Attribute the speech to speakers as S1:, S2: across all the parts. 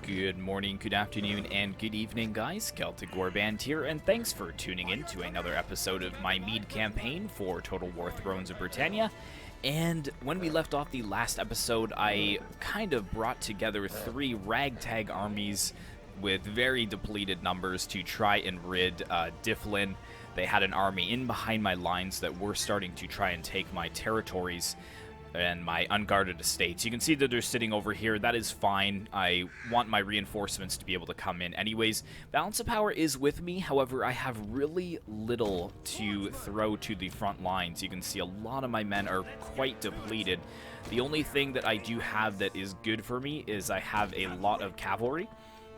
S1: Good morning, good afternoon, and good evening, guys. Celtic Warband here, and thanks for tuning in to another episode of my Mide campaign for Total War Thrones of Britannia. And when we left off the last episode, I kind of brought together three ragtag armies with very depleted numbers to try and rid Dyflin. They had an army in behind my lines that were starting to try and take my territories and my unguarded estates. You can see that they're sitting over here. That is fine. I want my reinforcements to be able to come in anyways. Balance of power is with me. However, I have really little to throw to the front lines. You can see a lot of my men are quite depleted. The only thing that I do have that is good for me is I have a lot of cavalry.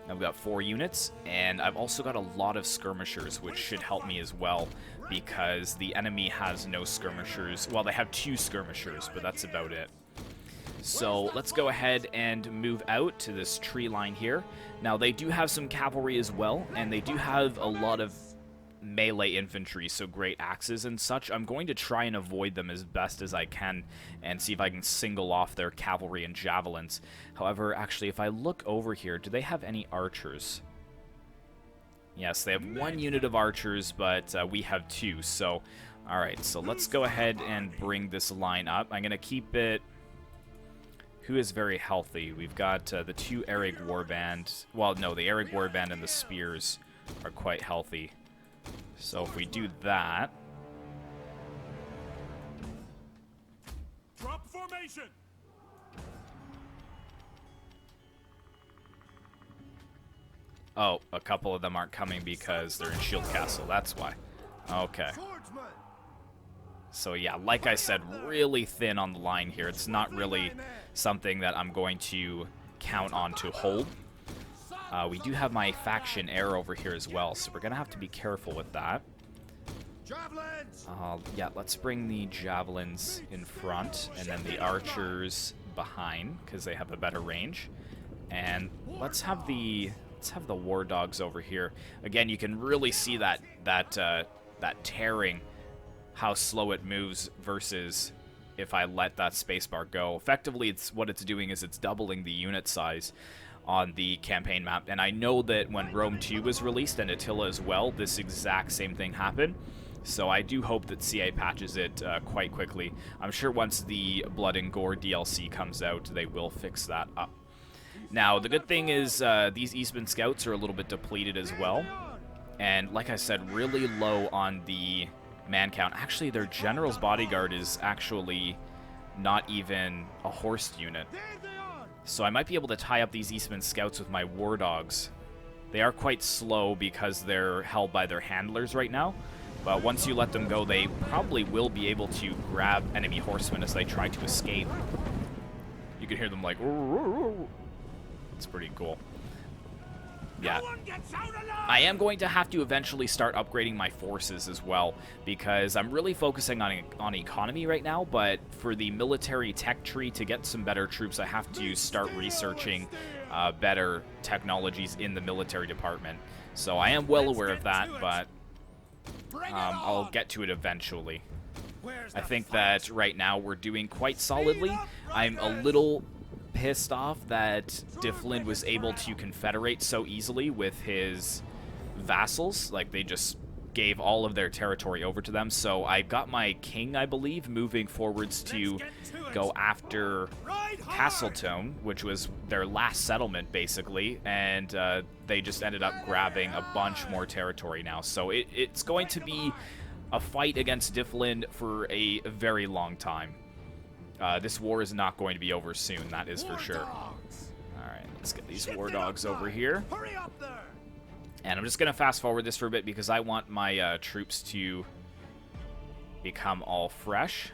S1: I've got 4 units, and I've also got a lot of skirmishers, which should help me as well, because the enemy has no skirmishers. Well, they have 2 skirmishers, but that's about it. So let's go ahead and move out to this tree line here. Now, they do have some cavalry as well, and they do have a lot of melee infantry, so great axes and such. I'm going to try and avoid them as best as I can and see if I can single off their cavalry and javelins. However, actually, if I look over here, do they have any archers? Yes, they have 1 unit of archers, but we have 2, so alright, so let's go ahead and bring this line up. I'm going to keep it... Who is very healthy? We've got the 2 Erig Warband. Well, no, the Erig Warband and the Spears are quite healthy. So if we do that...
S2: Drop formation.
S1: Oh, a couple of them aren't coming because they're in Shield Castle. That's why. Okay. So yeah, like I said, really thin on the line here. It's not really something that I'm going to count on to hold. We do have my faction heir over here as well, so we're going to have to be careful with that. Yeah, let's bring the javelins in front, and then the archers behind, because they have a better range. And let's have the war dogs over here. Again, you can really see that tearing, how slow it moves versus if I let that spacebar go. Effectively, what it's doing is it's doubling the unit size on the campaign map, and I know that when Rome 2 was released, and Attila as well, this exact same thing happened. So I do hope that CA patches it quite quickly. I'm sure once the Blood and Gore DLC comes out, they will fix that up. Now, the good thing is these Eastman Scouts are a little bit depleted as well, and like I said, really low on the man count. Actually, their General's Bodyguard is actually not even a horsed unit. So I might be able to tie up these Eastman Scouts with my War Dogs. They are quite slow because they're held by their handlers right now. But once you let them go, they probably will be able to grab enemy horsemen as they try to escape. You can hear them like... It's pretty cool. Yeah. I am going to have to eventually start upgrading my forces as well, because I'm really focusing on economy right now, but for the military tech tree to get some better troops, I have to start researching better technologies in the military department. So I am well aware of that, but I'll get to it eventually. I think that right now we're doing quite solidly. I'm a little pissed off that Dyflin was able to confederate so easily with his vassals. Like, they just gave all of their territory over to them. So I got my king, I believe, moving forwards to go after Castletown, which was their last settlement, basically, and they just ended up grabbing a bunch more territory now. So it's going to be a fight against Dyflin for a very long time. This war is not going to be over soon, that is for sure. Alright, let's get these war dogs over here. And I'm just going to fast forward this for a bit because I want my troops to become all fresh.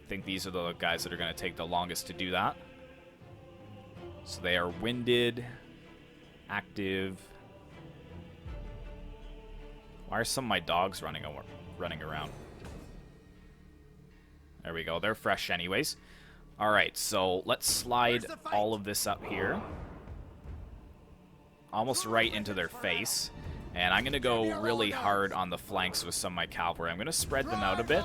S1: I think these are the guys that are going to take the longest to do that. So they are winded, active. Why are some of my dogs running around? There we go. They're fresh anyways. Alright, so let's slide all of this up here. Almost right into their face. And I'm going to go really hard on the flanks with some of my cavalry. I'm going to spread them out a bit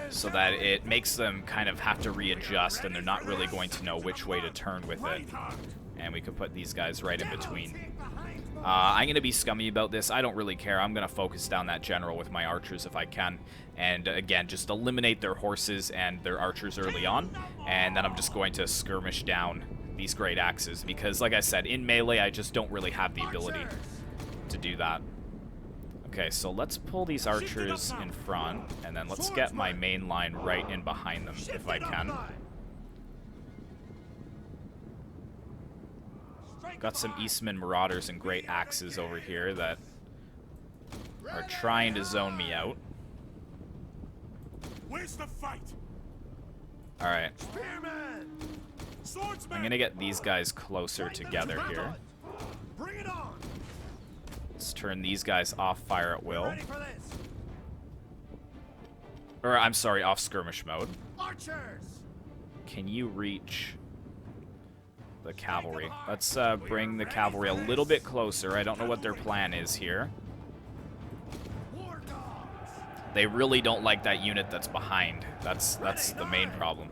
S1: so that it makes them kind of have to readjust, and they're not really going to know which way to turn with it. And we could put these guys right in between. I'm going to be scummy about this. I don't really care. I'm going to focus down that general with my archers if I can. And again, just eliminate their horses and their archers early on. And then I'm just going to skirmish down these great axes. Because like I said, in melee, I just don't really have the ability to do that. Okay, so let's pull these archers in front. And then let's get my main line right in behind them if I can. Got some Eastman Marauders and great axes over here that are trying to zone me out.
S2: Where's the fight?
S1: Alright. I'm gonna get these guys closer together here.
S2: Bring it on.
S1: Let's turn these guys off fire at will. Or, I'm sorry, off skirmish mode.
S2: Archers.
S1: Can you reach the cavalry? Let's bring the cavalry a little bit closer. I don't know what their plan is here. They really don't like that unit that's behind. That's the main problem.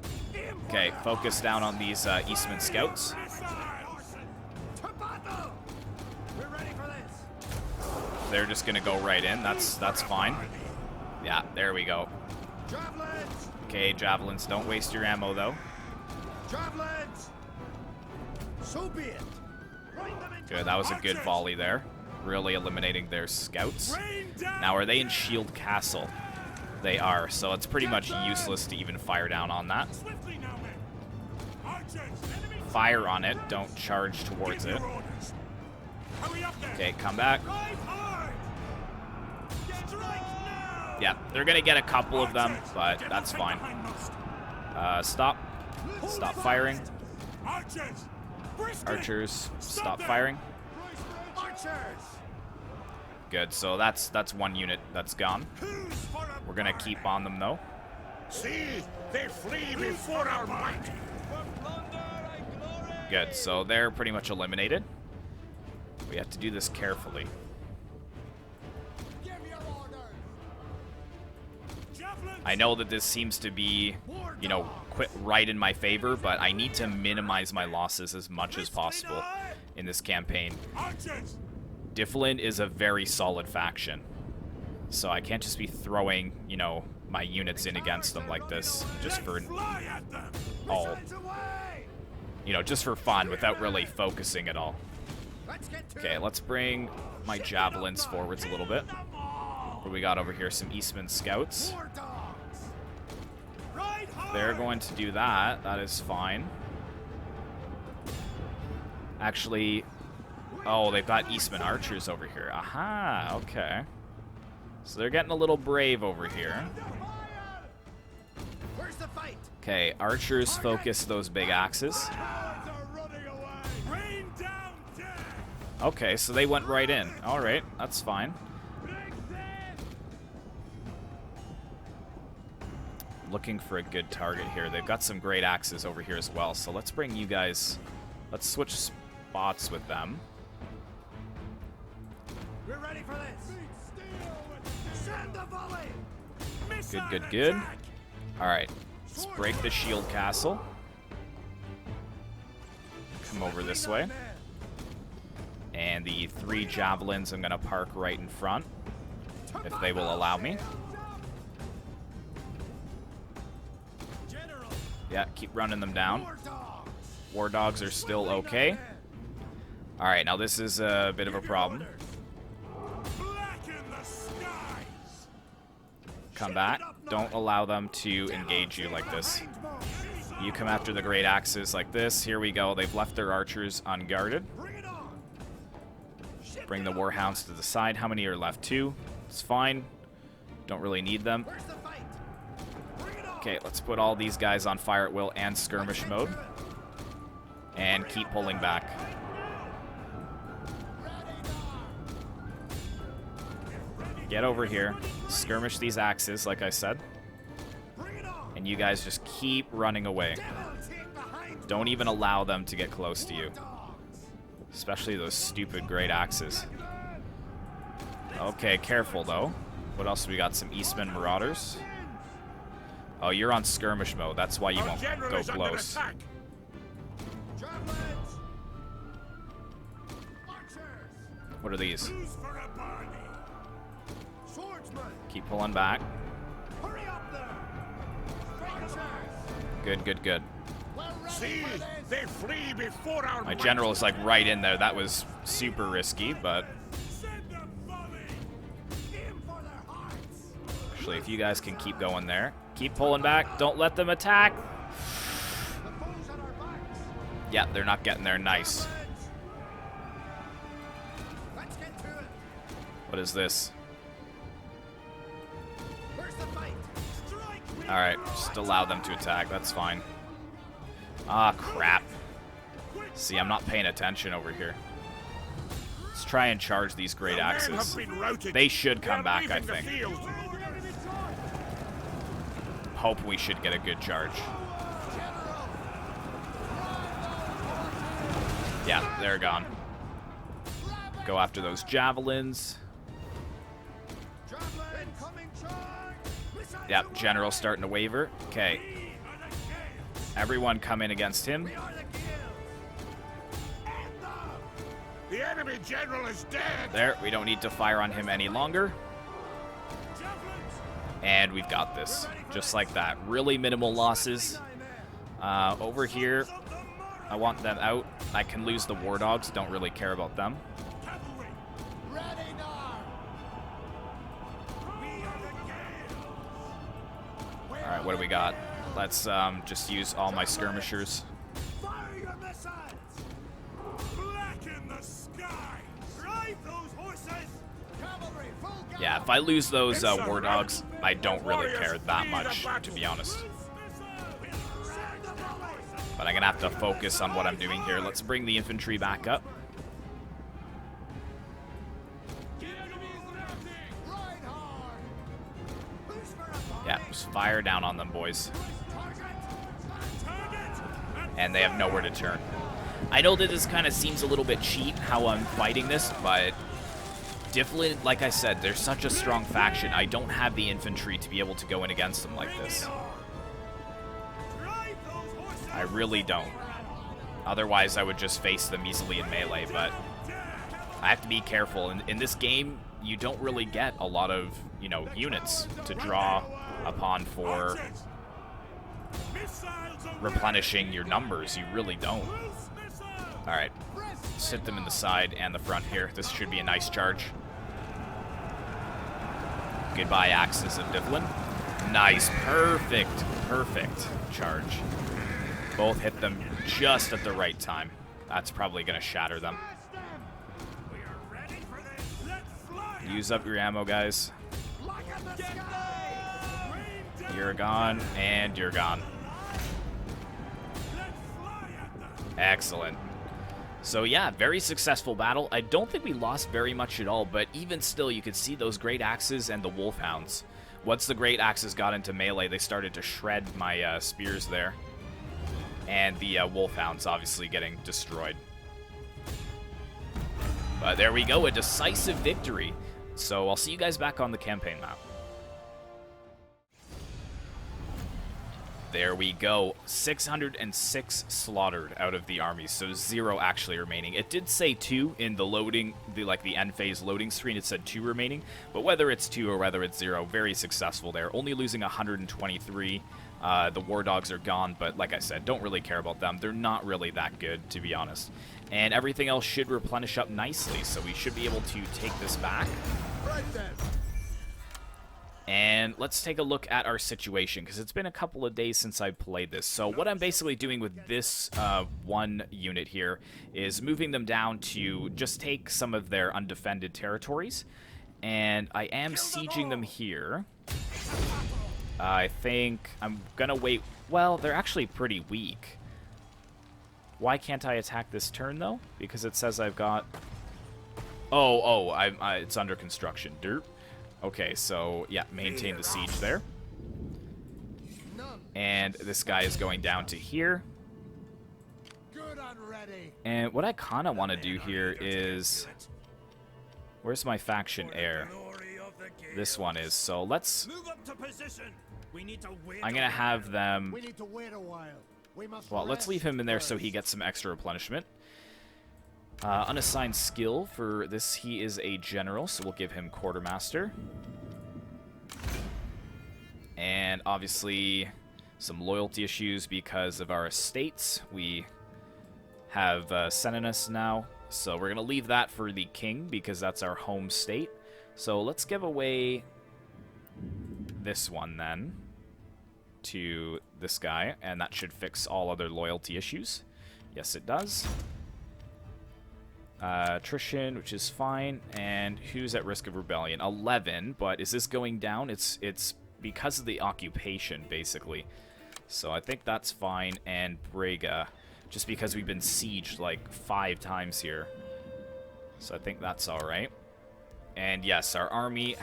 S1: Okay, focus down on these Eastman scouts. They're just gonna go right in. That's fine. Yeah, there we go. Okay, javelins. Don't waste your ammo though.
S2: Javelins. So be it.
S1: Good, that was a good volley there. Really eliminating their scouts. Now, are they in Shield Castle? They are, so it's pretty much useless to even fire down on that. Fire on it, don't charge towards it. Okay, come back. Yeah, they're gonna get a couple of them, but that's fine. Stop. Stop firing. Archers, stop firing. Good, so that's one unit that's gone. We're gonna keep on them though.
S2: See, they flee before our might.
S1: Good, so they're pretty much eliminated. We have to do this carefully. I know that this seems to be, you know, quite right in my favor, but I need to minimize my losses as much as possible in this campaign. Dyflin is a very solid faction, so I can't just be throwing, you know, my units in against them like this just for all, you know, just for fun without really focusing at all. Okay, let's bring my javelins forwards a little bit. What do we got over here? Some Eastman scouts. They're going to do that. That is fine. Actually, oh, they've got Eastman archers over here. Aha, okay. So they're getting a little brave over here. Okay, archers focus those big axes. Okay, so they went right in. All right, that's fine. Looking for a good target here. They've got some great axes over here as well, so let's bring you guys... Let's switch spots with them.
S2: We're ready for this. Send the volley.
S1: Good, good, good. Alright, let's break the shield castle. Come over this way. And the 3 javelins I'm going to park right in front, if they will allow me. Yeah, keep running them down. War dogs are still okay. Alright, now this is a bit of a problem. Come back. Don't allow them to engage you like this. You come after the great axes like this. Here we go. They've left their archers unguarded. Bring the warhounds to the side. How many are left? 2. It's fine. Don't really need them. Okay, let's put all these guys on fire at will and skirmish mode. And keep pulling back. Get over here. Skirmish these axes, like I said. And you guys just keep running away. Don't even allow them to get close to you. Especially those stupid great axes. Okay, careful though. What else we got? Some Eastman Marauders. Oh, you're on skirmish mode. That's why you won't go close. What are these?
S2: Who's for a barney? Swordsman,
S1: Keep pulling back.
S2: hurry up there! Archers,
S1: Good, good, good.
S2: we're ready
S3: See,
S2: for this.
S3: they flee before our
S1: My general is like right in there. That was super risky, but
S2: Send them volley! Aim for their hearts!
S1: actually, if you guys can keep going there. Keep pulling back. Don't let them attack.
S2: The foes at our backs!
S1: Yeah, they're not getting there. Nice.
S2: Let's get to it!
S1: What is this?
S2: Where's the fight? Strike!
S1: Alright, just allow them to attack. That's fine. Ah, crap. See, I'm not paying attention over here. Let's try and charge these great axes. They should come back, I think. Hope we should get a good charge. Yeah, they're gone. Go after those javelins.
S2: Javelin! Incoming charge! Missiles
S1: Yep, general's starting to waver. Okay,
S2: We are the Gales!
S1: everyone come in against him.
S2: We are the Gales! End them!
S3: The enemy general is dead.
S1: There, we don't need to fire on him any longer.
S2: Javelins!
S1: And we've got this. Just like that. Really minimal losses. Over here, I want them out. I can lose the war dogs. Don't really care about them.
S2: Cavalry! Ready now! We are the Gales!
S1: Alright, what do we got? Let's just use all my skirmishers.
S2: Fire your missiles! Blacken the sky! Drive those horses! Cavalry, full gallop!
S1: Yeah, if I lose those war dogs, I don't really care that much, to be honest. But I'm gonna have to focus on what I'm doing here. Let's bring the infantry back up.
S2: Ride hard! Who's for a fight?
S1: Yeah, just fire down on them, boys.
S2: Target! Target!
S1: And they have nowhere to turn. I know that this kind of seems a little bit cheap how I'm fighting this, but Dyflin, like I said, they're such a strong faction. I don't have the infantry to be able to go in against them like this.
S2: Drive those horses!
S1: I really don't. Otherwise, I would just face them easily in melee, but I have to be careful. In this game, you don't really get a lot of, you know, units to draw upon for replenishing your numbers. You really don't. Alright, let's hit them in the side and the front here. This should be a nice charge. Goodbye, axes of Dyflin. Nice, perfect, perfect charge. Both hit them just at the right time. That's probably going to shatter them.
S2: We are ready for this! Let's fly!
S1: Use up your ammo, guys.
S2: Lock at the sky! Rain down!
S1: You're gone, and you're gone.
S2: Let's fly at them!
S1: Excellent. So yeah, very successful battle. I don't think we lost very much at all, but even still, you could see those great axes and the wolfhounds. Once the great axes got into melee, they started to shred my spears there. And the wolfhounds obviously getting destroyed. But there we go, a decisive victory. So I'll see you guys back on the campaign map. There we go. 606 slaughtered out of the army, so 0 actually remaining. It did say 2 in the loading, the end phase loading screen. It said 2 remaining, but whether it's 2 or whether it's 0, very successful there. Only losing 123. The war dogs are gone, but like I said, don't really care about them. They're not really that good, to be honest. And everything else should replenish up nicely, so we should be able to take this back.
S2: Right then!
S1: And let's take a look at our situation, because it's been a couple of days since I played this. So what I'm basically doing with this one unit here is moving them down to just take some of their undefended territories. And I am sieging them here. I think I'm going to wait. Well, they're actually pretty weak. Why can't I attack this turn, though? Because it says I've got... Oh, it's under construction. Derp. Okay, so, yeah, maintain the siege there. And this guy is going down to here.
S2: Good and ready!
S1: And what I kind of want to do here is... Where's my faction heir? This one is. So let's...
S2: Move up to position! We need to wait.
S1: I'm going to have them...
S2: We need to wait a while. We must
S1: Well, let's
S2: rest
S1: leave him in there so he
S2: first.
S1: gets some extra replenishment. Unassigned skill for this, he is a general, so we'll give him quartermaster. And obviously some loyalty issues because of our estates. We have Senninus now, so we're going to leave that for the king because that's our home state. So let's give away this one then to this guy, and that should fix all other loyalty issues. Yes, it does. Attrition, which is fine. And who's at risk of rebellion? 11, but is this going down? It's because of the occupation, basically. So I think that's fine. And Brega, just because we've been sieged like 5 times here. So I think that's alright. And yes, our army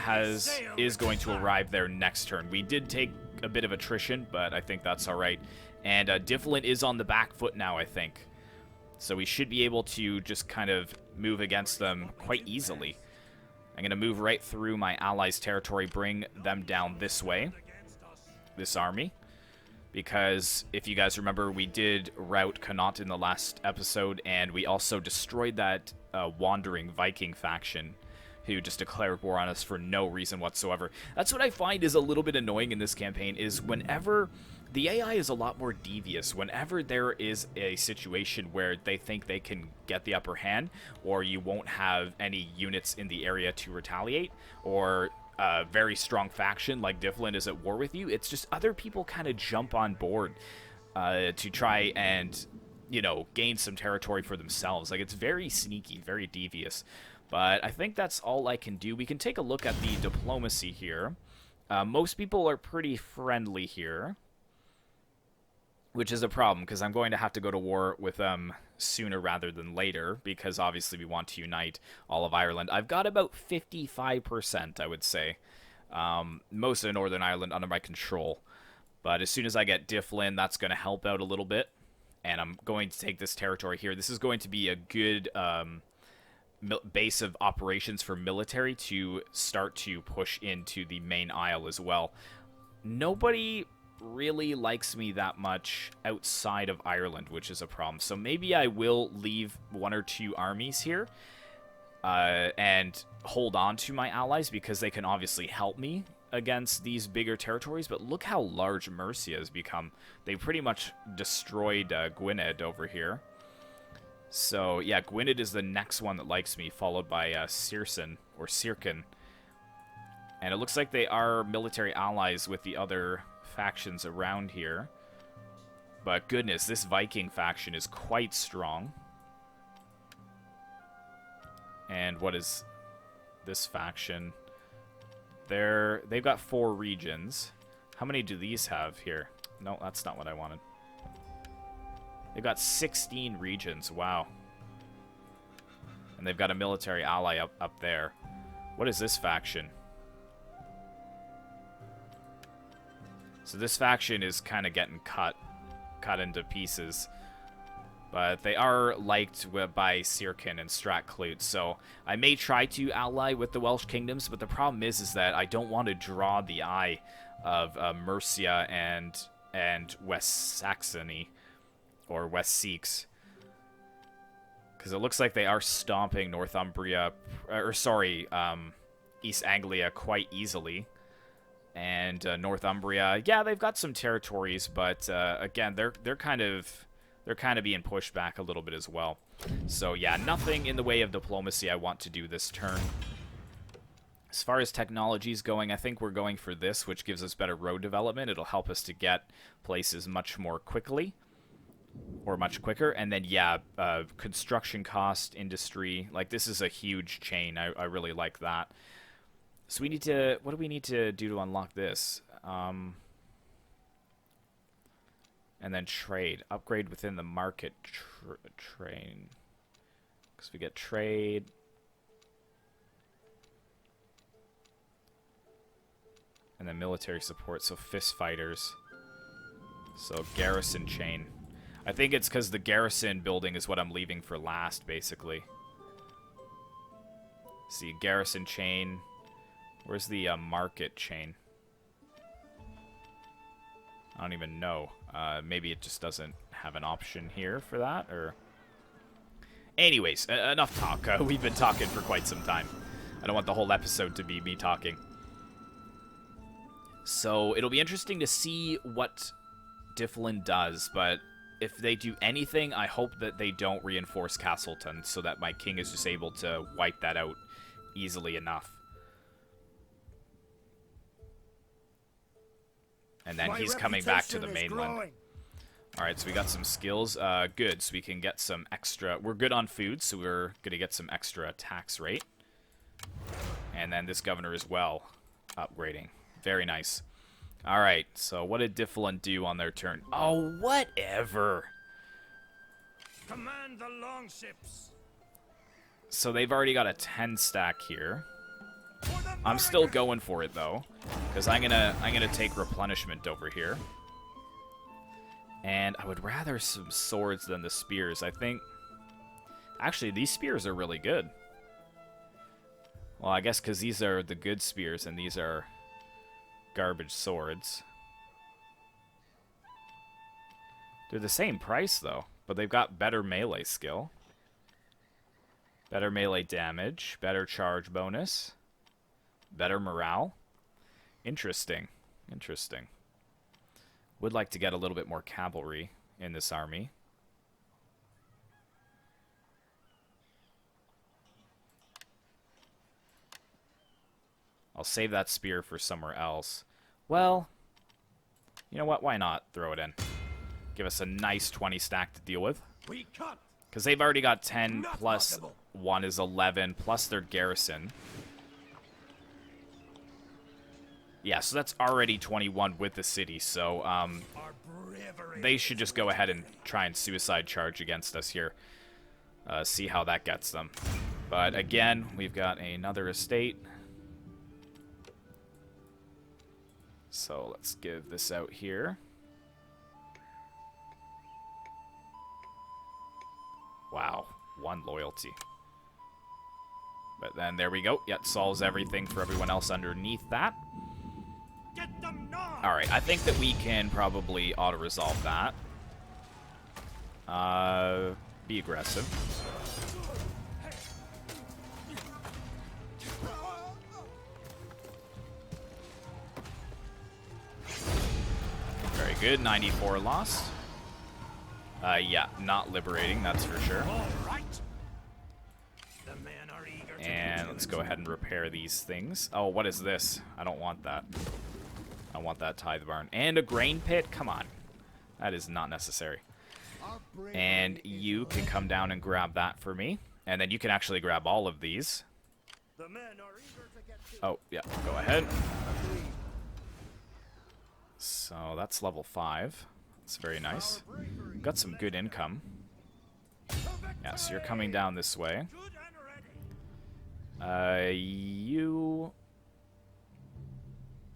S1: is going to arrive there next turn. We did take a bit of attrition, but I think that's alright. And Dyflin is on the back foot now, I think. So we should be able to just kind of move against them quite easily. I'm going to move right through my allies' territory, bring them down this way, this army. Because if you guys remember, we did rout Connaught in the last episode, and we also destroyed that wandering Viking faction who just declared war on us for no reason whatsoever. That's what I find is a little bit annoying in this campaign, is whenever the AI is a lot more devious. Whenever there is a situation where they think they can get the upper hand, or you won't have any units in the area to retaliate, or a very strong faction like Dyflin is at war with you, it's just other people kind of jump on board to try and, you know, gain some territory for themselves. Like, it's very sneaky, very devious. But I think that's all I can do. We can take a look at the diplomacy here. Most people are pretty friendly here, which is a problem, because I'm going to have to go to war with them sooner rather than later, because obviously we want to unite all of Ireland. I've got about 55%, I would say. Most of Northern Ireland under my control. But as soon as I get Dyflin, that's going to help out a little bit. And I'm going to take this territory here. This is going to be a good base of operations for military to start to push into the main isle as well. Nobody really likes me that much outside of Ireland, which is a problem. So maybe I will leave 1 or 2 armies here and hold on to my allies, because they can obviously help me against these bigger territories. But look how large Mercia has become. They pretty much destroyed Gwynedd over here. So yeah, Gwynedd is the next one that likes me, followed by Sirkin. And it looks like they are military allies with the other factions around here. But goodness, this Viking faction is quite strong. And what is this faction? They've got 4 regions. How many do these have here? No, that's not what I wanted. They've got 16 regions. Wow. And they've got a military ally up there. What is this faction? So this faction is kind of getting cut into pieces. But they are liked by Sirkin and Strathclyde, so I may try to ally with the Welsh kingdoms, but the problem is that I don't want to draw the eye of Mercia and West Saxony, or West Seeks, because it looks like they are stomping Northumbria, or sorry, East Anglia quite easily. And Northumbria, yeah, they've got some territories, but again, they're kind of being pushed back a little bit as well. So yeah, nothing in the way of diplomacy I want to do this turn. As far as technology is going, I think we're going for this, which gives us better road development. It'll help us to get places much more quickly, or much quicker. And then yeah, construction cost, industry, like this is a huge chain. I really like that. So we need to, what do we need to do to unlock this? And then trade. Upgrade within the market train. Because we get trade. And then military support, so fist fighters. So garrison chain. I think it's because the garrison building is what I'm leaving for last, basically. See, garrison chain. Where's the market chain? I don't even know. Maybe it just doesn't have an option here for that, or... Anyways, enough talk. We've been talking for quite some time. I don't want the whole episode to be me talking. So it'll be interesting to see what Dyflin does, but if they do anything, I hope that they don't reinforce Castleton so that my king is just able to wipe that out easily enough. And then he's coming back to the mainland. Alright, so we got some skills. Good, so we can get some extra... We're good on food, so we're going to get some extra tax rate. And then this governor as well, upgrading. Very nice. Alright, so what did Dyflin do on their turn? Oh, whatever.
S2: Command the longships.
S1: So they've already got a 10 stack here. I'm still going for it though, because I'm gonna take replenishment over here. And I would rather some swords than the spears. I think actually these spears are really good. Well, I guess because these are the good spears and these are garbage swords. They're the same price though, but they've got better melee skill, better melee damage, better charge bonus, better morale. Interesting. Interesting. Would like to get a little bit more cavalry in this army. I'll save that spear for somewhere else. Well, you know what? Why not throw it in? Give us a nice 20 stack to deal with. Because they've already got 10 plus 1 is 11 plus their garrison. Yeah, so that's already 21 with the city, so they should just go ahead and try and suicide charge against us here. See how that gets them. But again, we've got another estate. So let's give this out here. Wow, 1 loyalty. But then there we go. Yeah, it solves everything for everyone else underneath that. Alright, I think that we can probably auto-resolve that. Be aggressive. Very good, 94 lost. Yeah, not liberating, that's for sure. And let's go ahead and repair these things. Oh, what is this? I don't want that. I want that tithe barn. And a grain pit? Come on. That is not necessary. And you can come down and grab that for me. And then you can actually grab all of these. Oh, yeah, go ahead. So that's level 5. That's very nice. Got some good income. Yeah, so you're coming down this way. You...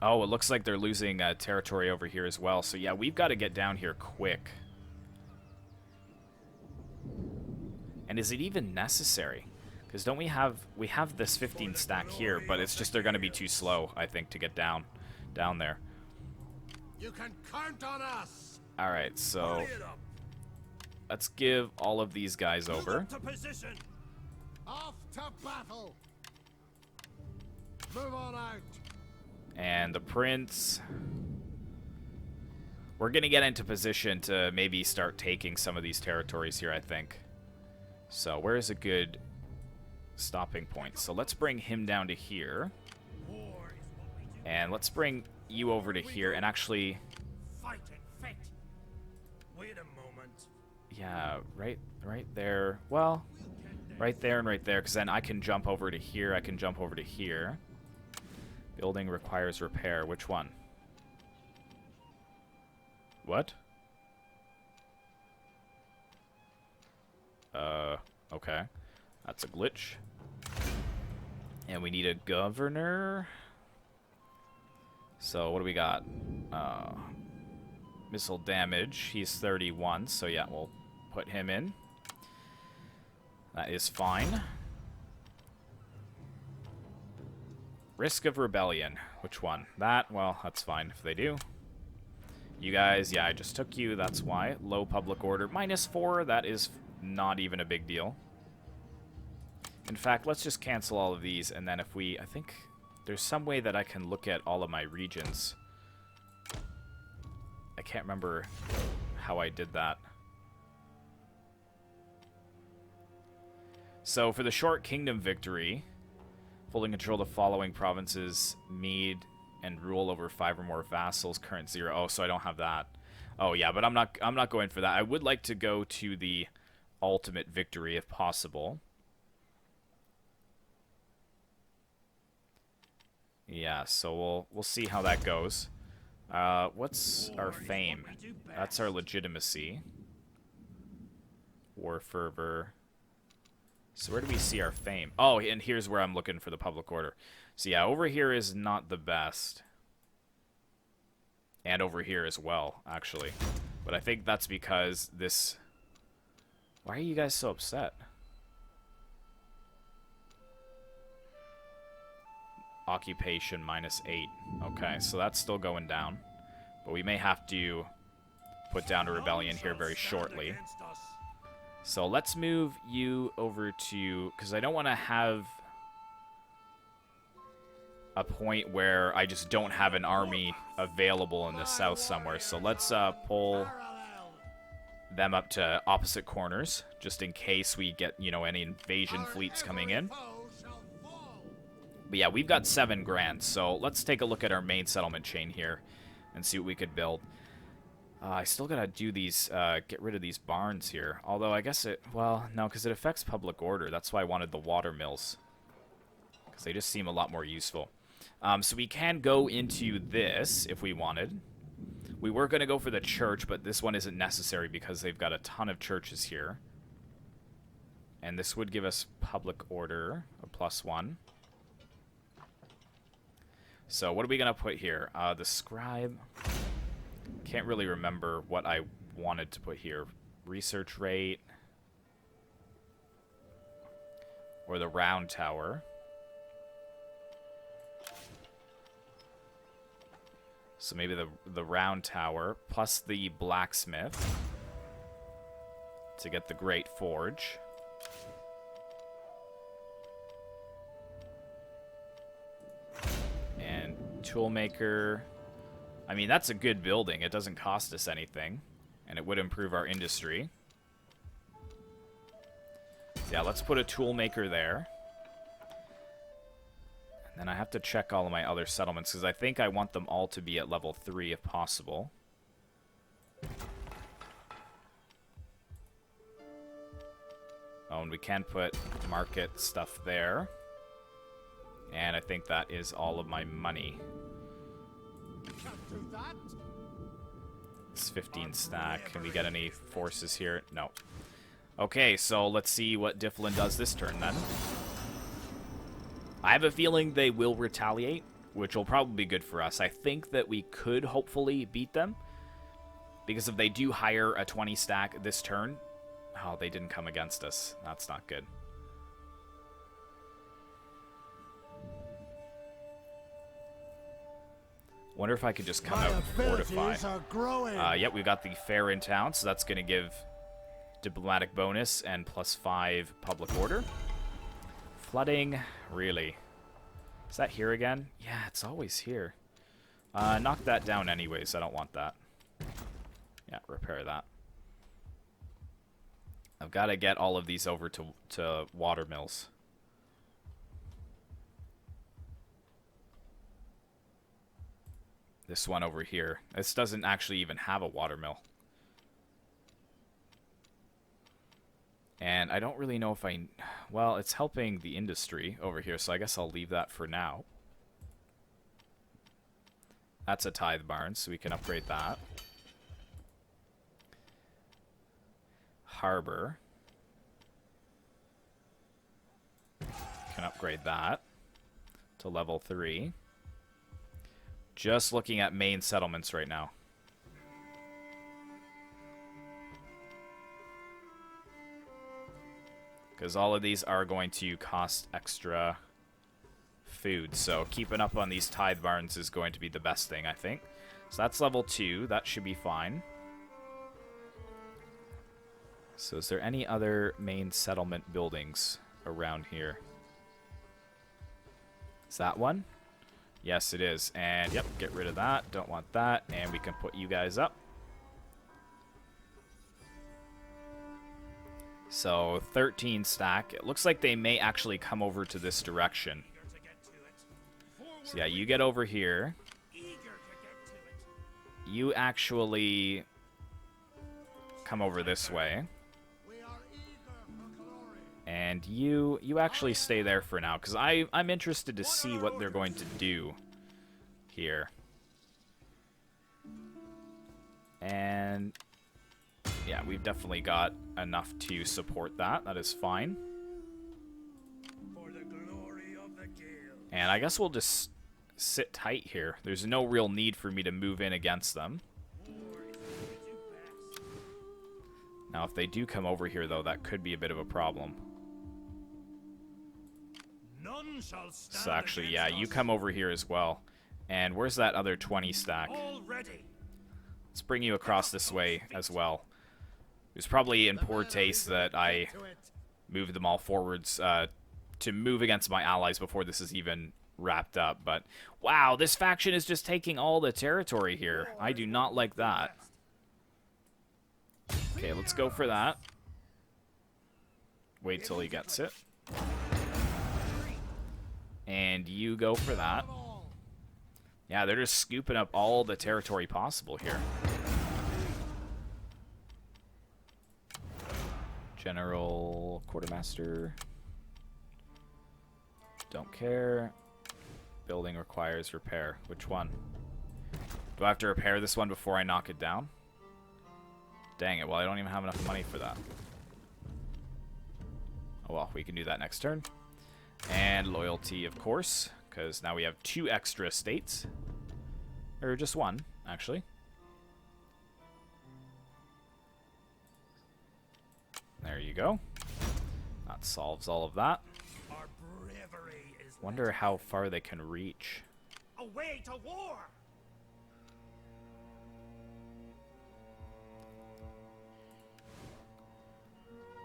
S1: Oh, it looks like they're losing territory over here as well. So yeah, we've got to get down here quick. And is it even necessary? Because don't we have this 15 stack here, but it's just they're going to be too slow, I think, to get down there.
S3: You can count on us.
S1: All right, so let's give all of these guys over.
S3: Off to battle. Move on out.
S1: And the prince. We're going to get into position to maybe start taking some of these territories here, I think. So where's a good stopping point? So let's bring him down to here. And let's bring you over to here and actually...
S2: Wait a moment.
S1: Yeah, right there. Well, right there and right there, because then I can jump over to here. I can jump over to here. Building requires repair. Which one? What? Okay. That's a glitch. And we need a governor. So, what do we got? Missile damage. He's 31, so yeah, we'll put him in. That is fine. Risk of rebellion. Which one? That? Well, that's fine if they do. You guys, yeah, I just took you. That's why. Low public order. -4. That is not even a big deal. In fact, let's just cancel all of these, and then if we... I think there's some way that I can look at all of my regions. I can't remember how I did that. So for the short kingdom victory, fully control the following provinces, Mide, and rule over 5 or more vassals, current 0. Oh, so I don't have that. Oh yeah, but I'm not going for that. I would like to go to the ultimate victory if possible. Yeah, so we'll see how that goes. What's our fame? That's our legitimacy. War fervor. So where do we see our fame? Oh, and here's where I'm looking for the public order. So yeah, over here is not the best. And over here as well, actually. But I think that's because this... Why are you guys so upset? Occupation -8. Okay, so that's still going down. But we may have to put down a rebellion here very shortly. So let's move you over to... Because I don't want to have a point where I just don't have an army available in the south somewhere. So let's pull them up to opposite corners, just in case we get, you know, any invasion fleets coming in. But yeah, we've got 7 grand, so let's take a look at our main settlement chain here and see what we could build. I still gotta do these, get rid of these barns here. Although I guess it, well, no, because it affects public order. That's why I wanted the water mills, because they just seem a lot more useful. So we can go into this if we wanted. We were going to go for the church, but this one isn't necessary because they've got a ton of churches here. And this would give us public order, a +1. So what are we going to put here? The scribe. Can't really remember what I wanted to put here. Research rate. Or the round tower. So maybe the round tower plus the blacksmith to get the great forge. And toolmaker. I mean, that's a good building. It doesn't cost us anything. And it would improve our industry. Yeah, let's put a toolmaker there. And I have to check all of my other settlements, because I think I want them all to be at level 3 if possible. Oh, and we can put market stuff there. And I think that is all of my money. It's 15 stack. Can we get any forces here? No. Okay, so let's see what Dyflin does this turn then. I have a feeling they will retaliate, which will probably be good for us. I think that we could hopefully beat them, because if they do hire a 20 stack this turn... Oh, they didn't come against us. That's not good. Wonder if I could just come out and fortify. Yep, we've got the fair in town, so that's going to give diplomatic bonus and +5 public order. Flooding, really? Is that here again? Yeah, it's always here. Knock that down anyways. I don't want that. Yeah, repair that. I've got to get all of these over to water mills. This one over here. This doesn't actually even have a water mill. And I don't really know if I... Well, it's helping the industry over here, so I guess I'll leave that for now. That's a tithe barn, so we can upgrade that. Harbor. Can upgrade that to level 3. Just looking at main settlements right now. Because all of these are going to cost extra food. So keeping up on these tithe barns is going to be the best thing, I think. So that's level 2. That should be fine. So is there any other main settlement buildings around here? Is that one? Yes, it is. And, yep, get rid of that. Don't want that. And we can put you guys up. So, 13 stack. It looks like they may actually come over to this direction. So, yeah, you get over here. You actually come over this way. And you actually stay there for now, because I'm interested to see what they're going to do here. And yeah, we've definitely got enough to support that. That is fine. And I guess we'll just sit tight here. There's no real need for me to move in against them. Now, if they do come over here, though, that could be a bit of a problem. So actually, yeah, you come over here as well. And where's that other 20 stack? Let's bring you across this way as well. It was probably in poor taste that I moved them all forwards to move against my allies before this is even wrapped up. But, wow, this faction is just taking all the territory here. I do not like that. Okay, let's go for that. Wait till he gets it. And you go for that. Yeah, they're just scooping up all the territory possible here. General Quartermaster. Don't care. Building requires repair. Which one? Do I have to repair this one before I knock it down? Dang it, well, I don't even have enough money for that. Oh well, we can do that next turn. And loyalty, of course, because now we have 2 extra estates. Or just 1, actually. There you go. That solves all of that. Wonder how far they can reach.
S2: Away to war!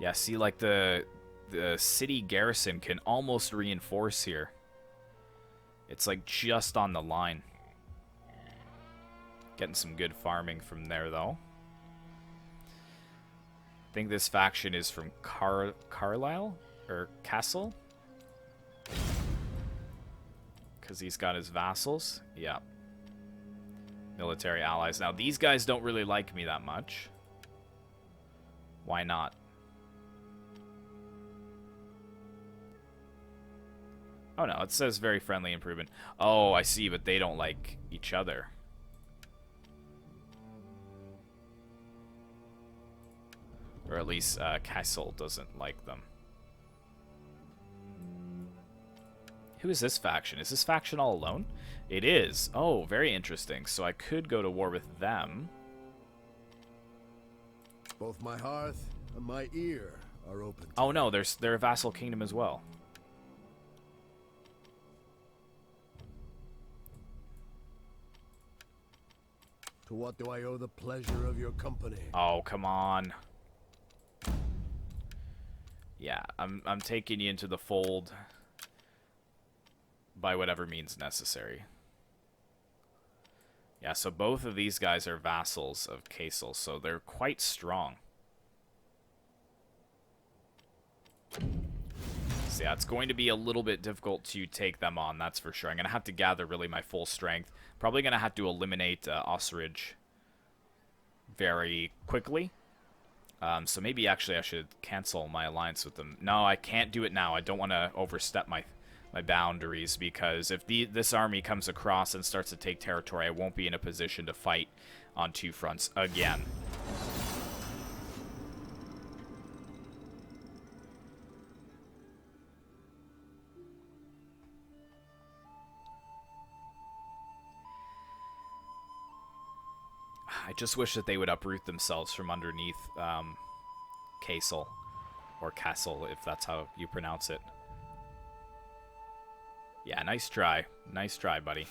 S1: Yeah, see, like the city garrison can almost reinforce here. It's like just on the line. Getting some good farming from there, though. I think this faction is from Carlisle? Or Castle? Because he's got his vassals. Yeah. Military allies. Now, these guys don't really like me that much. Why not? Oh, no, it says very friendly improvement. Oh, I see, but they don't like each other. Or at least Castle doesn't like them. Who is this faction? Is this faction all alone? It is. Oh, very interesting. So I could go to war with them.
S3: Both my hearth and my ear are open.
S1: Oh, no, they're a vassal kingdom as well.
S3: To what do I owe the pleasure of your company?
S1: Oh, come on. Yeah, I'm taking you into the fold by whatever means necessary. Yeah, so both of these guys are vassals of Castle, so they're quite strong. So yeah, it's going to be a little bit difficult to take them on, that's for sure. I'm going to have to gather really my full strength. Probably going to have to eliminate Osrich very quickly. So maybe actually I should cancel my alliance with them. No, I can't do it now. I don't want to overstep my boundaries, because if this army comes across and starts to take territory, I won't be in a position to fight on 2 fronts again. I just wish that they would uproot themselves from underneath Castle, or Castle, if that's how you pronounce it. Yeah, nice try. Nice try, buddy.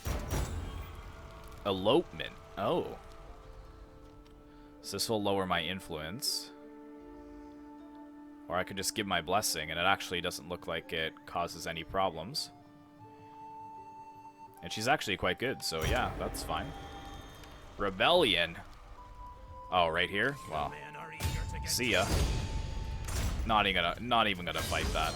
S1: Elopement. Oh. So this will lower my influence. Or I could just give my blessing, and it actually doesn't look like it causes any problems. And she's actually quite good, so yeah, that's fine. Rebellion. Oh, right here? Well, see ya. Not even gonna fight that.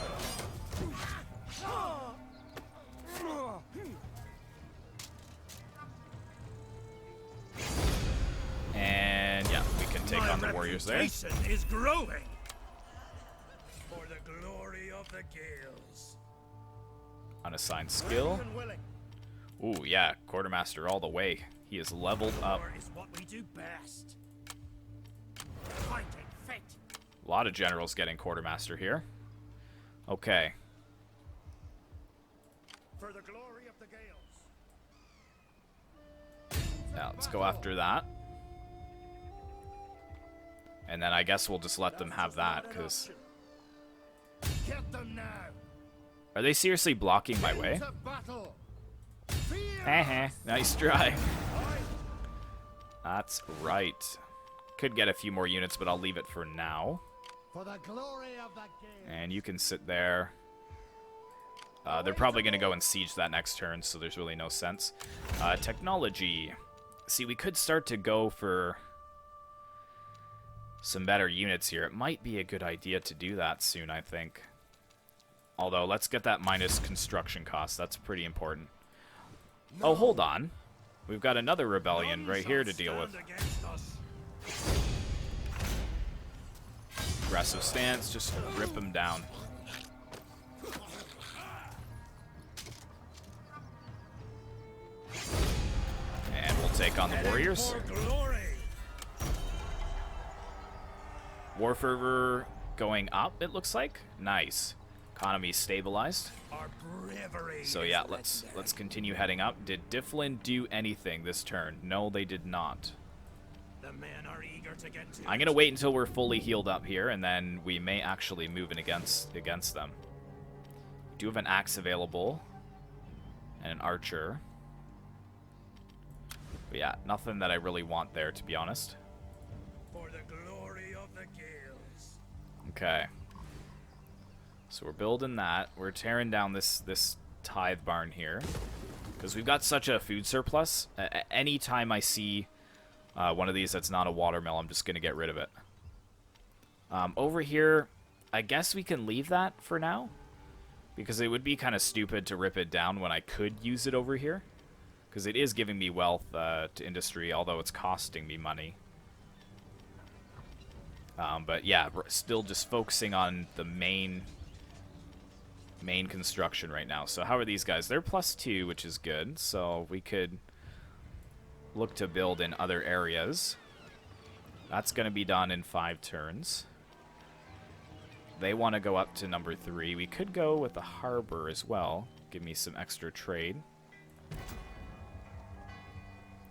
S1: And yeah, we can take on the warriors there.
S2: Is growing for the glory of the Gales.
S1: Unassigned skill. Ooh, yeah, quartermaster all the way. He is leveled up.
S2: War is what we do best. Fighting fate.
S1: A lot of generals getting quartermaster here. Okay.
S2: For the glory of the Gales.
S1: Now, let's go after that. And then I guess we'll just let them have that, because...
S3: Get them now.
S1: Are they seriously blocking my way?
S3: To battle.
S1: Heh, nice try. That's right. Could get a few more units, but I'll leave it for now.
S3: For the glory of the Gales.
S1: And you can sit there. They're probably going to go and siege that next turn, so there's really no sense. Technology. See, we could start to go for some better units here. It might be a good idea to do that soon, I think. Although, let's get that minus construction cost. That's pretty important. Oh, hold on. We've got another rebellion right here to deal with. Aggressive stance, just rip them down. And we'll take on the warriors. War fervor going up, it looks like. Nice. Economy stabilized. So yeah, let's continue heading up. Did Dyflin do anything this turn? No, they did not.
S2: The men are eager to get to
S1: I'm gonna wait until we're fully healed up here, and then we may actually move in against them. We do have an axe available and an archer. But yeah, nothing that I really want there, to be honest.
S2: For the glory of the Gales.
S1: Okay. So we're building that. We're tearing down this tithe barn here, because we've got such a food surplus. Anytime I see one of these that's not a watermill, I'm just going to get rid of it. Over here, I guess we can leave that for now, because it would be kind of stupid to rip it down when I could use it over here, because it is giving me wealth to industry, although it's costing me money. But yeah, we're still just focusing on the main construction right now. So how are these guys? They're +2, which is good. So we could look to build in other areas. That's going to be done in 5 turns. They want to go up to number 3. We could go with the harbor as well. Give me some extra trade.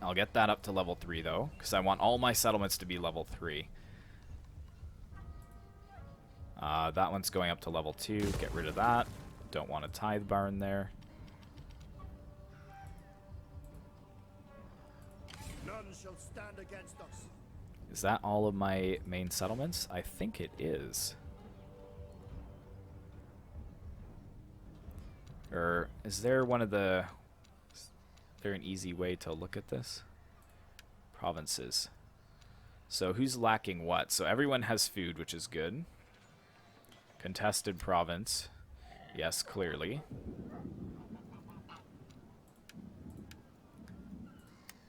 S1: I'll get that up to level 3 though, because I want all my settlements to be level 3. That one's going up to level 2. Get rid of that. Don't want a tithe barn there.
S3: None shall stand against us.
S1: Is that all of my main settlements? I think it is. Or is there one of the... Is there an easy way to look at this? Provinces. So who's lacking what? So everyone has food, which is good. Contested province. Yes, clearly.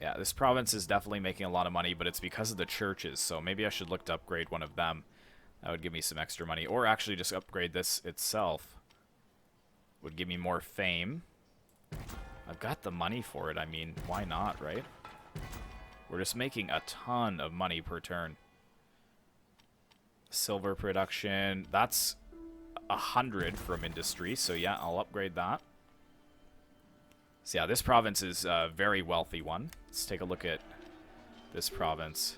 S1: Yeah, this province is definitely making a lot of money, but it's because of the churches, so maybe I should look to upgrade one of them. That would give me some extra money. Or actually just upgrade this itself. Would give me more fame. I've got the money for it. I mean, why not, right? We're just making a ton of money per turn. Silver production. That's 100 from industry, so yeah, I'll upgrade that. So yeah, this province is a very wealthy one. Let's take a look at this province.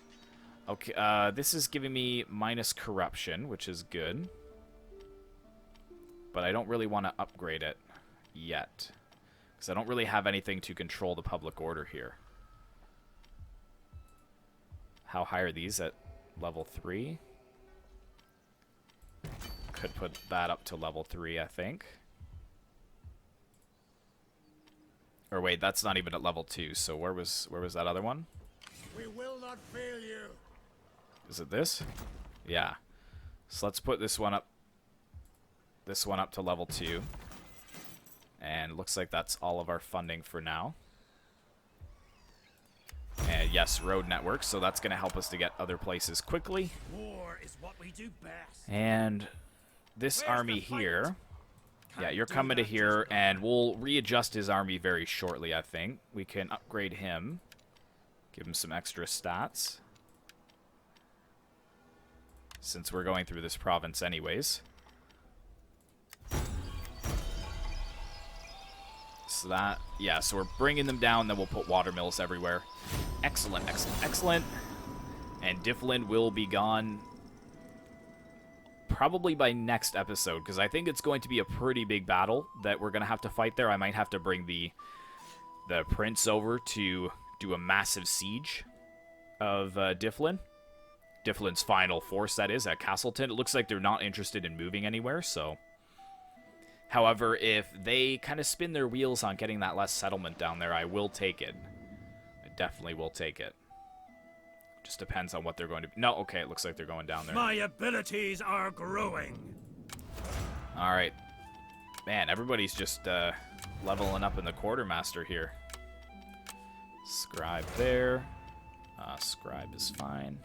S1: Okay, this is giving me minus corruption, which is good. But I don't really want to upgrade it yet, because I don't really have anything to control the public order here. How high are these at level 3? Could put that up to level 3, I think. Or wait, that's not even at level 2. So where was that other one?
S3: We will not fail you.
S1: Is it this? Yeah. So let's put this one up. This one up to level 2. And looks like that's all of our funding for now. And yes, road network. So that's going to help us to get other places quickly.
S2: War is what we do best.
S1: And this army here. Yeah, you're coming to here, and we'll readjust his army very shortly, I think. We can upgrade him. Give him some extra stats. Since we're going through this province anyways. So that, yeah, so we're bringing them down, then we'll put water mills everywhere. Excellent, excellent, excellent. And Dyflin will be gone probably by next episode, because I think it's going to be a pretty big battle that we're going to have to fight there. I might have to bring the prince over to do a massive siege of Dyflin. Dyflin's final force, that is, at Castleton. It looks like they're not interested in moving anywhere, so... However, if they kind of spin their wheels on getting that less settlement down there, I will take it. I definitely will take it. Just depends on what they're going to... No, okay, it looks like they're going down there.
S2: My abilities are growing.
S1: Alright. Man, everybody's just leveling up in the quartermaster here. Scribe there. Scribe is fine.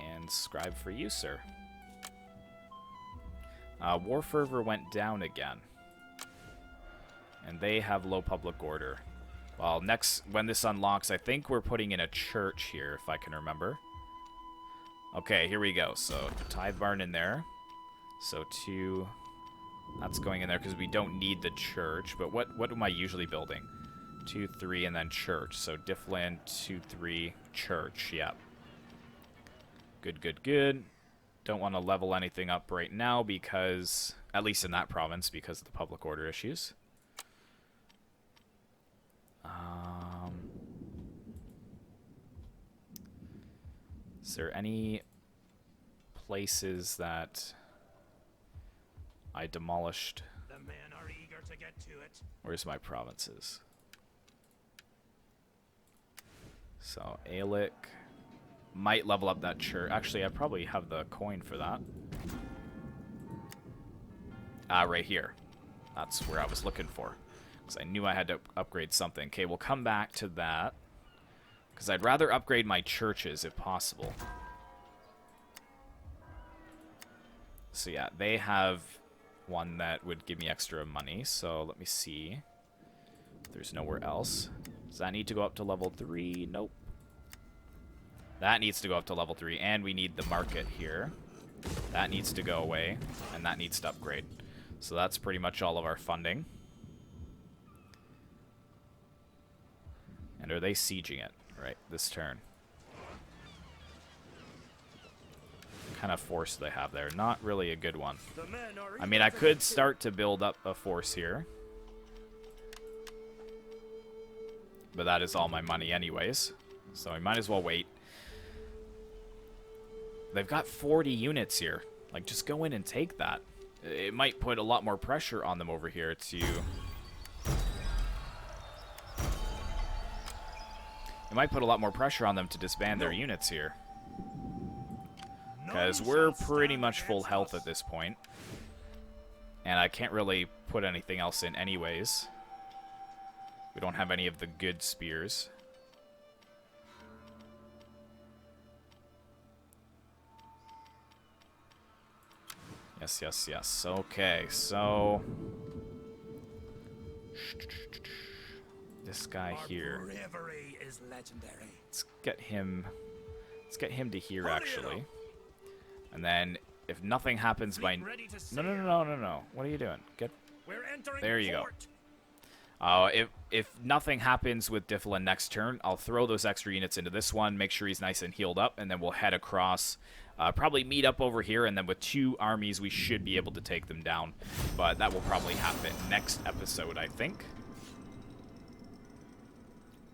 S1: And scribe for you, sir. War Fervor went down again. And they have low public order. Well, next, when this unlocks, I think we're putting in a church here, if I can remember. Okay, here we go. So, tithe barn in there. So, 2... That's going in there because we don't need the church. But what am I usually building? 2, 3, and then church. So, Dyflin, 2, 3, church. Yep. Good, good, good. Don't want to level anything up right now because, at least in that province, because of the public order issues. Is there any places that I demolished?
S2: The men are eager to get to it.
S1: Where's my provinces? So, Aelic. Might level up that church. Actually, I probably have the coin for that. Right here. That's where I was looking for. Because I knew I had to upgrade something. Okay, we'll come back to that. Because I'd rather upgrade my churches if possible. So yeah, they have one that would give me extra money. So let me see. There's nowhere else. Does that need to go up to level 3? Nope. That needs to go up to level 3, and we need the market here. That needs to go away, and that needs to upgrade. So that's pretty much all of our funding. And are they sieging it? Right, this turn. What kind of force do they have there? Not really a good one. I mean, I could start to build up a force here. But that is all my money anyways. So I might as well wait. They've got 40 units here. Like, just go in and take that. It might put a lot more pressure on them over here to... It might put a lot more pressure on them to disband their units here. Because we're pretty much full health at this point. And I can't really put anything else in anyways. We don't have any of the good spears. Yes, yes, yes. Okay, so... This guy here.
S2: Bravery is legendary.
S1: Let's get him to here, actually. And then, if nothing happens by... No. What are you doing?
S2: We're entering
S1: There you
S2: port.
S1: go. If nothing happens with Dyflin next turn, I'll throw those extra units into this one, make sure he's nice and healed up, and then we'll head across... probably meet up over here, and then with 2 armies, we should be able to take them down. But that will probably happen next episode, I think.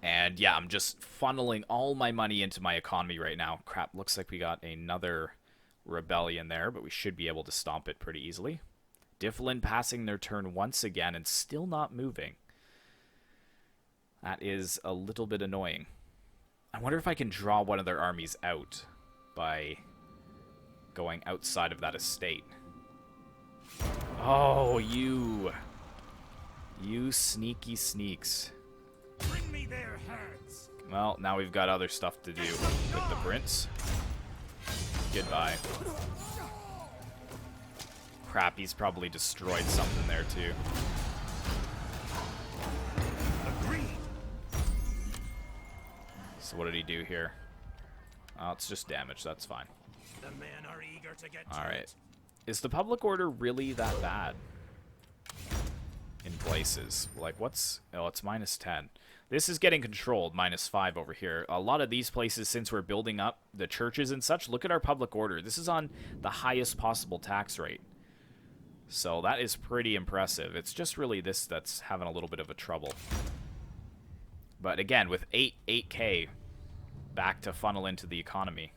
S1: And yeah, I'm just funneling all my money into my economy right now. Crap, looks like we got another rebellion there, but we should be able to stomp it pretty easily. Dyflin passing their turn once again and still not moving. That is a little bit annoying. I wonder if I can draw one of their armies out by going outside of that estate. Oh, you sneaky sneaks.
S2: Bring me their heads.
S1: Well, now we've got other stuff to do with the prince. Goodbye. Crap, he's probably destroyed something there too.
S2: Agreed.
S1: So what did he do here? Oh, it's just damage, that's fine.
S2: The men are eager to get to
S1: Alright.
S2: it.
S1: Is the public order really that bad? In places. Like, what's... Oh, it's -10. This is getting controlled, -5 over here. A lot of these places, since we're building up the churches and such, look at our public order. This is on the highest possible tax rate. So that is pretty impressive. It's just really this that's having a little bit of a trouble. But again, with 8K back to funnel into the economy,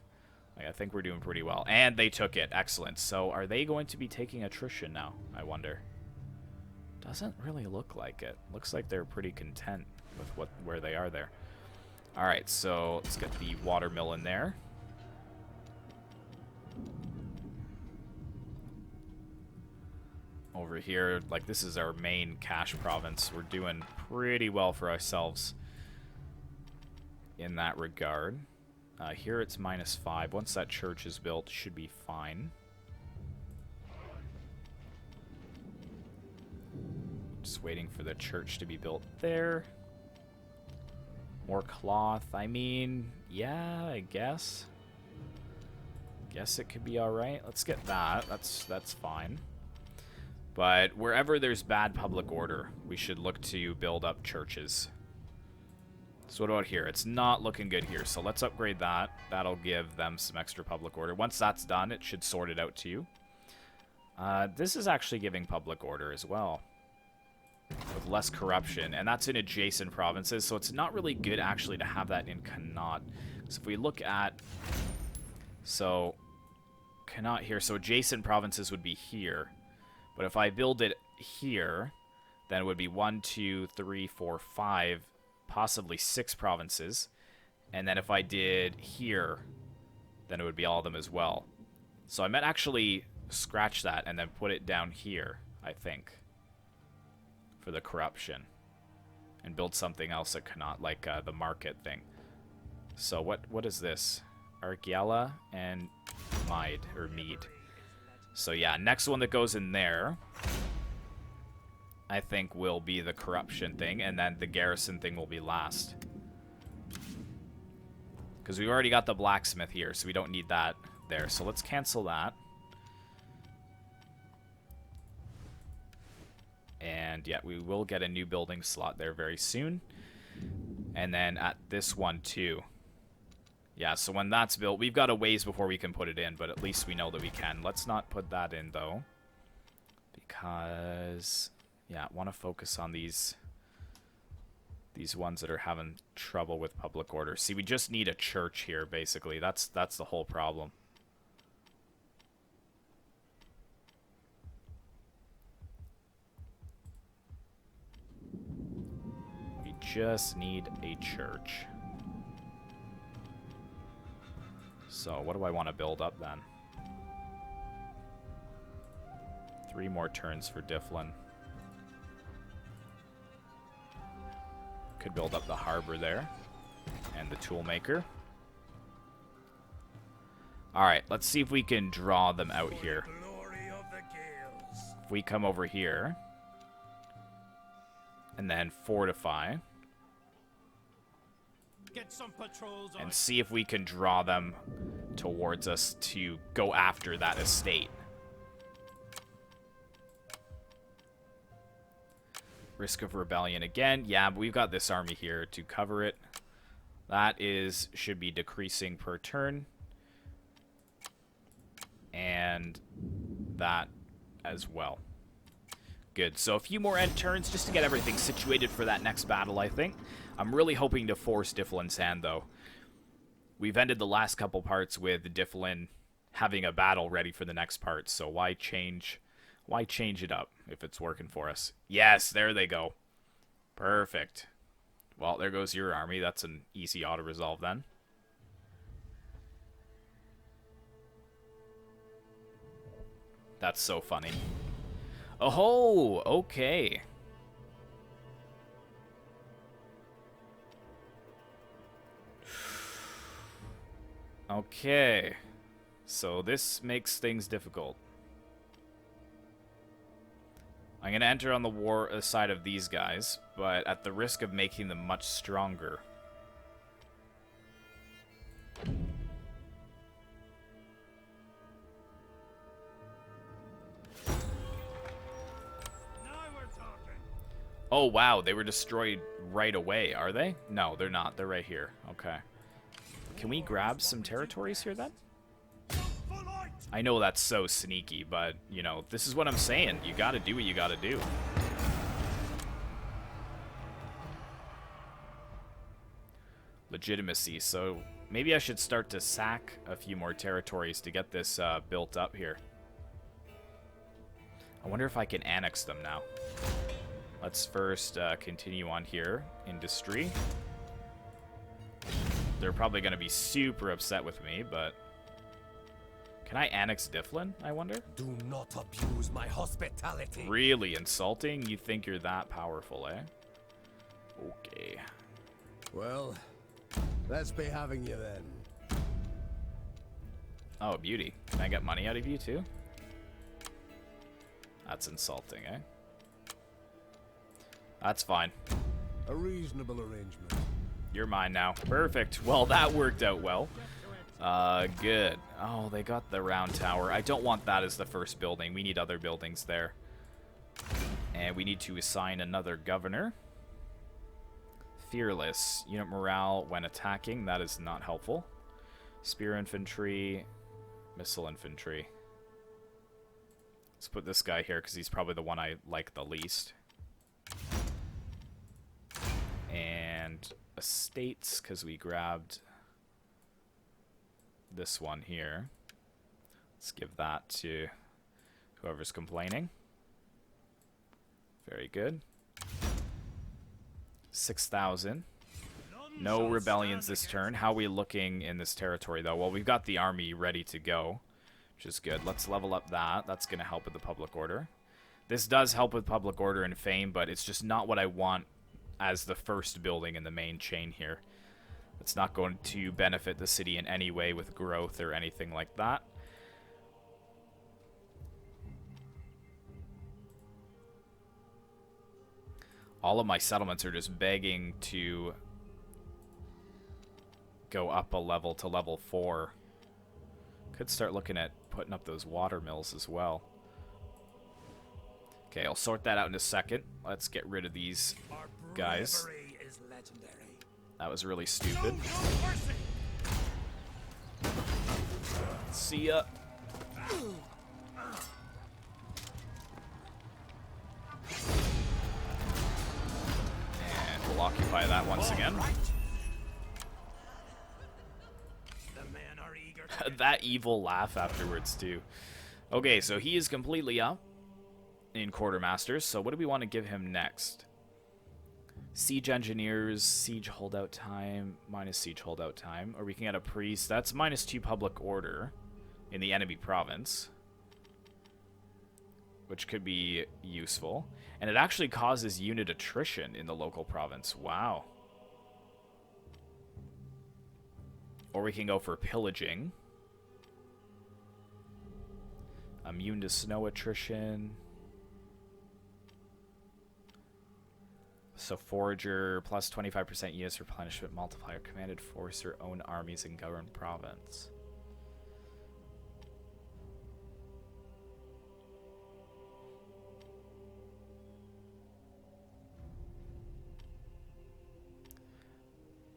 S1: I think we're doing pretty well. And they took it. Excellent. So are they going to be taking attrition now, I wonder? Doesn't really look like it. Looks like they're pretty content with where they are there. Alright, so let's get the watermill in there. Over here, like, this is our main cash province. We're doing pretty well for ourselves in that regard. Here it's -5. Once that church is built, should be fine. Just waiting for the church to be built there. More cloth. I mean, yeah, I guess. Guess it could be alright. Let's get that. That's fine. But wherever there's bad public order, we should look to build up churches. So what about here? It's not looking good here, so let's upgrade that. That'll give them some extra public order. Once that's done, it should sort it out to you. This is actually giving public order as well, with less corruption, and that's in adjacent provinces, so it's not really good actually to have that in Connaught. So if we look at... So, Connaught here, so adjacent provinces would be here. But if I build it here, then it would be 1, 2, 3, 4, 5, possibly 6 provinces. And then if I did here, then it would be all of them as well. So I might actually scratch that and then put it down here, I think, for the corruption. And build something else that cannot, like the market thing. So what is this? Argyella and Mide, or Mide. So yeah, next one that goes in there, I think, will be the corruption thing, and then the garrison thing will be last. Because we've already got the blacksmith here, so we don't need that there. So let's cancel that. And yeah, we will get a new building slot there very soon. And then at this one too. Yeah, so when that's built, we've got a ways before we can put it in, but at least we know that we can. Let's not put that in, though. Because, yeah, I want to focus on these ones that are having trouble with public order. See, we just need a church here, basically. That's the whole problem. We just need a church. So, what do I want to build up then? 3 more turns for Dyflin. Could build up the harbor there. And the toolmaker. Alright, let's see if we can draw them out here. If we come over here. And then fortify.
S2: Get some patrols on.
S1: And see if we can draw them towards us to go after that estate. Risk of rebellion again. Yeah, but we've got this army here to cover it. That should be decreasing per turn. And that as well. Good. So a few more end turns just to get everything situated for that next battle, I think. I'm really hoping to force Dyflin's hand, though. We've ended the last couple parts with Dyflin having a battle ready for the next part. So why change it up if it's working for us? Yes, there they go. Perfect. Well, there goes your army. That's an easy auto-resolve then. That's so funny. Oh, okay. Okay. So this makes things difficult. I'm going to enter on the war side of these guys, but at the risk of making them much stronger. Oh, wow. They were destroyed right away, are they? No, they're not. They're right here. Okay. Can we grab some territories here, then? I know that's so sneaky, but, you know, this is what I'm saying. You gotta do what you gotta do. Legitimacy. So maybe I should start to sack a few more territories to get this built up here. I wonder if I can annex them now. Let's first continue on here. Industry. They're probably going to be super upset with me, but... Can I annex Dyflin, I wonder?
S3: Do not abuse my hospitality.
S1: Really insulting? You think you're that powerful, eh? Okay.
S3: Well, let's be having you then.
S1: Oh, beauty. Can I get money out of you, too? That's insulting, eh? That's fine.
S3: A reasonable arrangement.
S1: You're mine now. Perfect. Well, that worked out well. Good. Oh, they got the round tower. I don't want that as the first building. We need other buildings there. And we need to assign another governor. Fearless. Unit morale when attacking. That is not helpful. Spear infantry. Missile infantry. Let's put this guy here because he's probably the one I like the least. And estates, because we grabbed this one here. Let's give that to whoever's complaining. Very good. 6,000. No rebellions this turn. How are we looking in this territory, though? Well, we've got the army ready to go, which is good. Let's level up that. That's going to help with the public order. This does help with public order and fame, but it's just not what I want as the first building in the main chain here. It's not going to benefit the city in any way with growth or anything like that. All of my settlements are just begging to go up a level to level 4. Could start looking at putting up those water mills as well. Okay, I'll sort that out in a second. Let's get rid of these guys. That was really stupid. See ya. And we'll occupy that once again. That evil laugh afterwards, too. Okay, so he is completely up in quartermasters. So what do we want to give him next? Siege engineers, siege holdout time, minus siege holdout time. Or we can get a priest. That's -2 public order in the enemy province, which could be useful. And it actually causes unit attrition in the local province. Wow. Or we can go for pillaging. Immune to snow attrition. So Forager, plus 25% US replenishment multiplier, commanded force or own armies in governed province.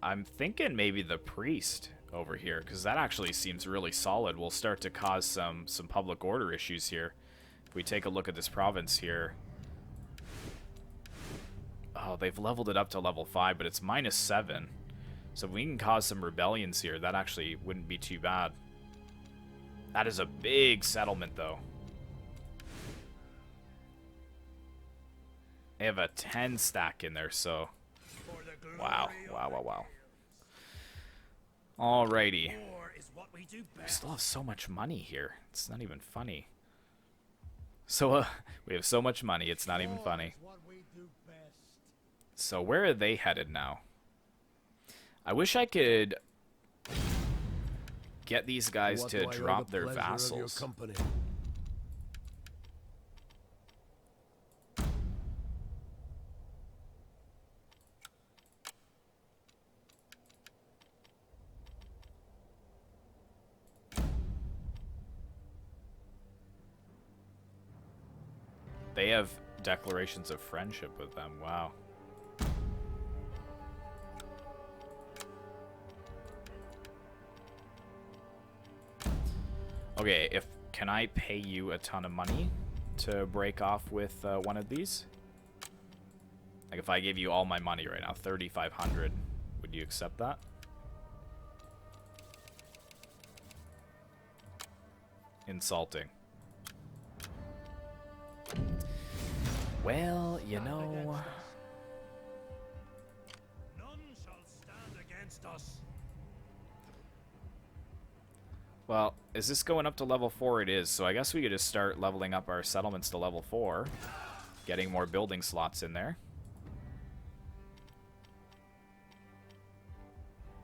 S1: I'm thinking maybe the priest over here, because that actually seems really solid. We'll start to cause some public order issues here. If we take a look at this province here. Oh, they've leveled it up to level 5, but it's -7. So if we can cause some rebellions here, that actually wouldn't be too bad. That is a big settlement, though. They have a 10 stack in there, so... Wow, wow, wow, wow. Alrighty. We still have so much money here. It's not even funny. So, we have so much money, it's not even funny. So, where are they headed now? I wish I could get these guys to drop their vassals. They have declarations of friendship with them. Wow. Okay, can I pay you a ton of money to break off with one of these? Like if I gave you all my money right now, 3,500, would you accept that? Insulting. Well, you know...
S2: None shall stand against us.
S1: Well, is this going up to level 4? It is, so I guess we could just start leveling up our settlements to level 4. Getting more building slots in there.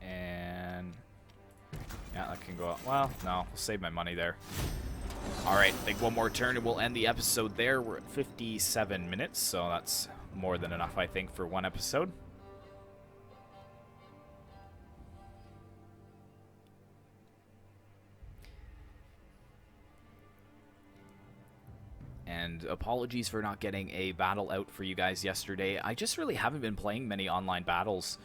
S1: And... yeah, that can go up. Well, no, I'll save my money there. Alright, I think one more turn and we'll end the episode there. We're at 57 minutes, so that's more than enough, I think, for one episode. And apologies for not getting a battle out for you guys yesterday. I just really haven't been playing many online battles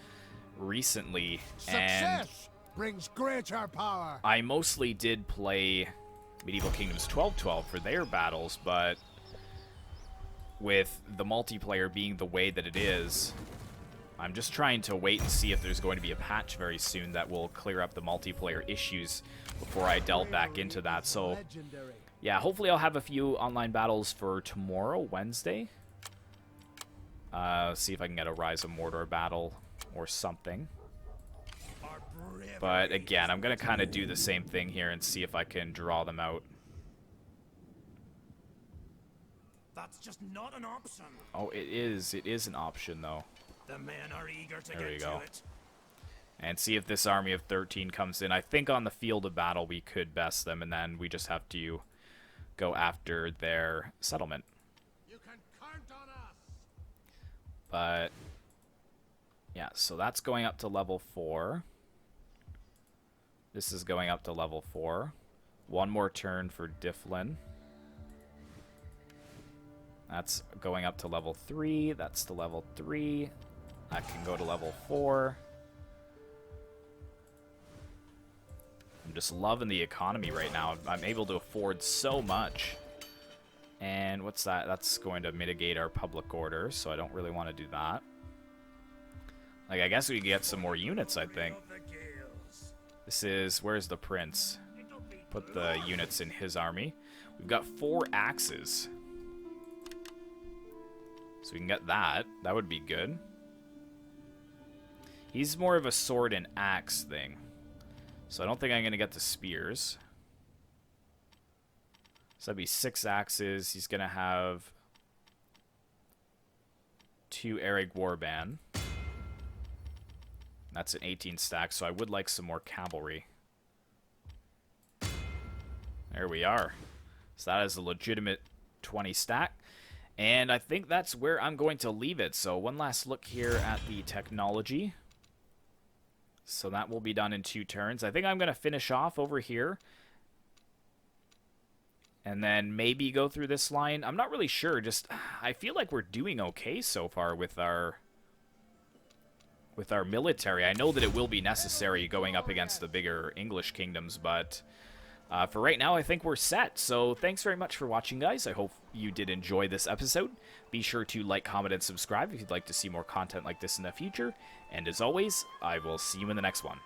S1: recently.
S3: Success brings greater power.
S1: I mostly did play Medieval Kingdoms 12-12 for their battles, but with the multiplayer being the way that it is, I'm just trying to wait and see if there's going to be a patch very soon that will clear up the multiplayer issues before I delve back into that. So, yeah, hopefully I'll have a few online battles for tomorrow, Wednesday. See if I can get a Rise of Mordor battle or something. But again, I'm going to kind of do the same thing here and see if I can draw them out.
S2: That's just not an option.
S1: Oh, it is. It is an option, though.
S2: The men are eager to
S1: There we
S2: get
S1: go.
S2: to it.
S1: And see if this army of 13 comes in. I think on the field of battle we could best them, and then we just have to go after their settlement.
S3: You can count on us.
S1: But, yeah, so that's going up to level 4. This is going up to level 4. One more turn for Dyflin. That's going up to level 3. That's to level 3. That can go to level 4. I'm just loving the economy right now. I'm able to afford so much. And what's that? That's going to mitigate our public order, so I don't really want to do that. Like, I guess we could get some more units, I think. This is... where's the prince? Put the units in his army. We've got 4 axes. So we can get that. That would be good. He's more of a sword and axe thing. So I don't think I'm going to get the spears. So that'd be 6 axes. He's going to have 2 Erig Warband. That's an 18 stack, so I would like some more cavalry. There we are. So that is a legitimate 20 stack. And I think that's where I'm going to leave it. So one last look here at the technology. So that will be done in 2 turns. I think I'm going to finish off over here. And then maybe go through this line. I'm not really sure. Just, I feel like we're doing okay so far with our military. I know that it will be necessary going up against the bigger English kingdoms, but for right now, I think we're set. So thanks very much for watching, guys. I hope you did enjoy this episode. Be sure to like, comment, and subscribe if you'd like to see more content like this in the future. And as always, I will see you in the next one.